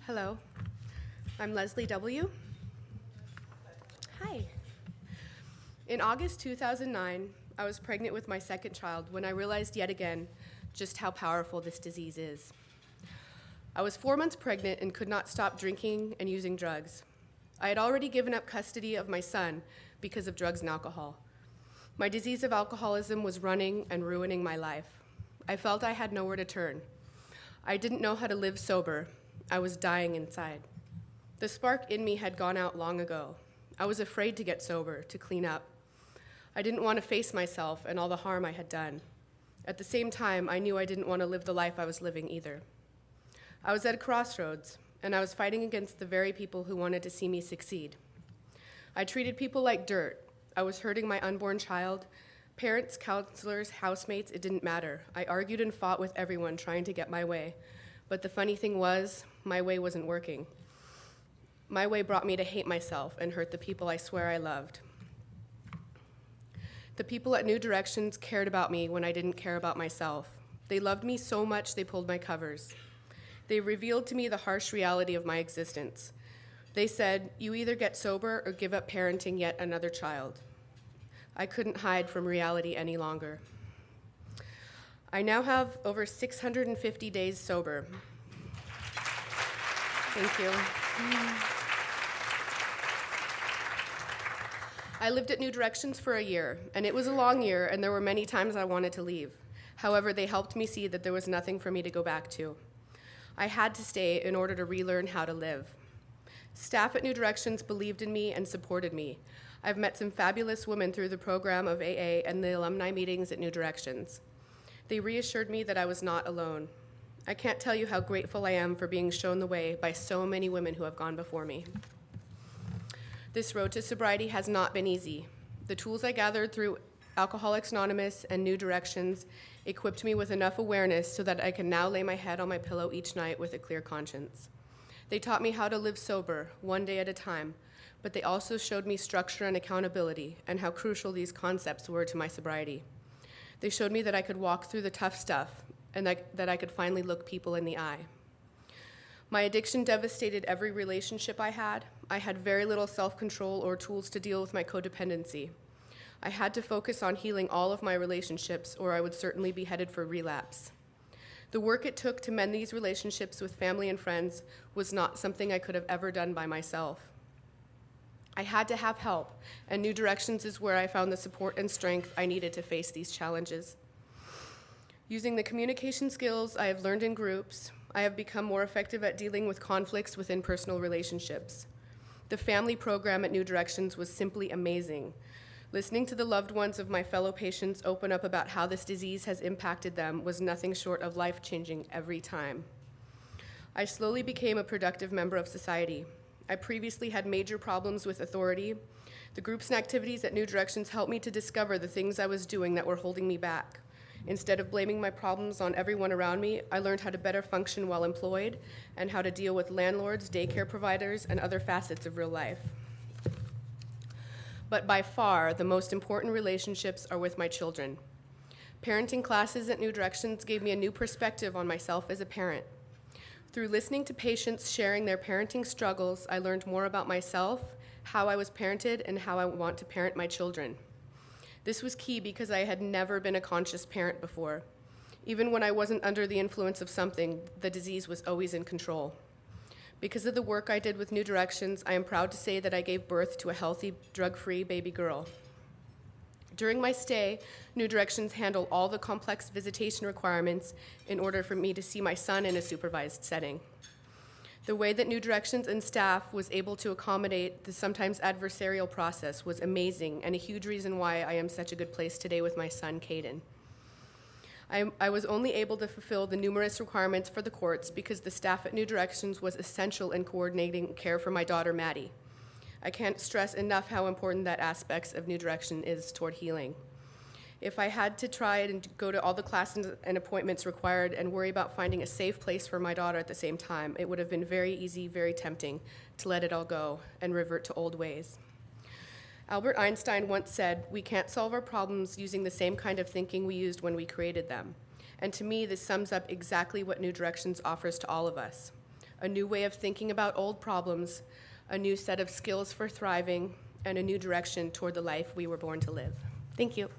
Hello, I'm Lesley W. Hi. In August 2009, I was pregnant with my second child when I realized yet again just how powerful this disease is. I was 4 months pregnant and could not stop drinking and using drugs. I had already given up custody of my son because of drugs and alcohol. My disease of alcoholism was running and ruining my life. I felt I had nowhere to turn. I didn't know how to live sober. I was dying inside. The spark in me had gone out long ago. I was afraid to get sober, to clean up. I didn't want to face myself and all the harm I had done. At the same time, I knew I didn't want to live the life I was living either. I was at a crossroads, and I was fighting against the very people who wanted to see me succeed. I treated people like dirt. I was hurting my unborn child. Parents, counselors, housemates, it didn't matter. I argued and fought with everyone trying to get my way. But the funny thing was, my way wasn't working. My way brought me to hate myself and hurt the people I swear I loved. The people at New Directions cared about me when I didn't care about myself. They loved me so much they pulled my covers. They revealed to me the harsh reality of my existence. They said, "You either get sober or give up parenting yet another child." I couldn't hide from reality any longer. I now have over 650 days sober. Thank you. I lived at New Directions for a year, and it was a long year, and there were many times I wanted to leave. However, they helped me see that there was nothing for me to go back to. I had to stay in order to relearn how to live. Staff at New Directions believed in me and supported me. I've met some fabulous women through the program of AA and the alumni meetings at New Directions. They reassured me that I was not alone. I can't tell you how grateful I am for being shown the way by so many women who have gone before me. This road to sobriety has not been easy. The tools I gathered through Alcoholics Anonymous and New Directions equipped me with enough awareness so that I can now lay my head on my pillow each night with a clear conscience. They taught me how to live sober, one day at a time, but they also showed me structure and accountability and how crucial these concepts were to my sobriety. They showed me that I could walk through the tough stuff and that I could finally look people in the eye. My addiction devastated every relationship I had. I had very little self-control or tools to deal with my codependency. I had to focus on healing all of my relationships, or I would certainly be headed for relapse. The work it took to mend these relationships with family and friends was not something I could have ever done by myself. I had to have help, and New Directions is where I found the support and strength I needed to face these challenges. Using the communication skills I have learned in groups, I have become more effective at dealing with conflicts within personal relationships. The family program at New Directions was simply amazing. Listening to the loved ones of my fellow patients open up about how this disease has impacted them was nothing short of life-changing every time. I slowly became a productive member of society. I previously had major problems with authority. The groups and activities at New Directions helped me to discover the things I was doing that were holding me back. Instead of blaming my problems on everyone around me, I learned how to better function while employed and how to deal with landlords, daycare providers, and other facets of real life. But by far, the most important relationships are with my children. Parenting classes at New Directions gave me a new perspective on myself as a parent. Through listening to patients sharing their parenting struggles, I learned more about myself, how I was parented, and how I want to parent my children. This was key because I had never been a conscious parent before. Even when I wasn't under the influence of something, the disease was always in control. Because of the work I did with New Directions, I am proud to say that I gave birth to a healthy, drug-free baby girl. During my stay, New Directions handled all the complex visitation requirements in order for me to see my son in a supervised setting. The way that New Directions and staff was able to accommodate the sometimes adversarial process was amazing and a huge reason why I am such a good place today with my son, Caden. I was only able to fulfill the numerous requirements for the courts because the staff at New Directions was essential in coordinating care for my daughter, Maddie. I can't stress enough how important that aspect of New Direction is toward healing. If I had to try and go to all the classes and appointments required and worry about finding a safe place for my daughter at the same time, it would have been very easy, very tempting to let it all go and revert to old ways. Albert Einstein once said, "We can't solve our problems using the same kind of thinking we used when we created them." And to me, this sums up exactly what New Directions offers to all of us. a new way of thinking about old problems, a new set of skills for thriving, and a new direction toward the life we were born to live. Thank you.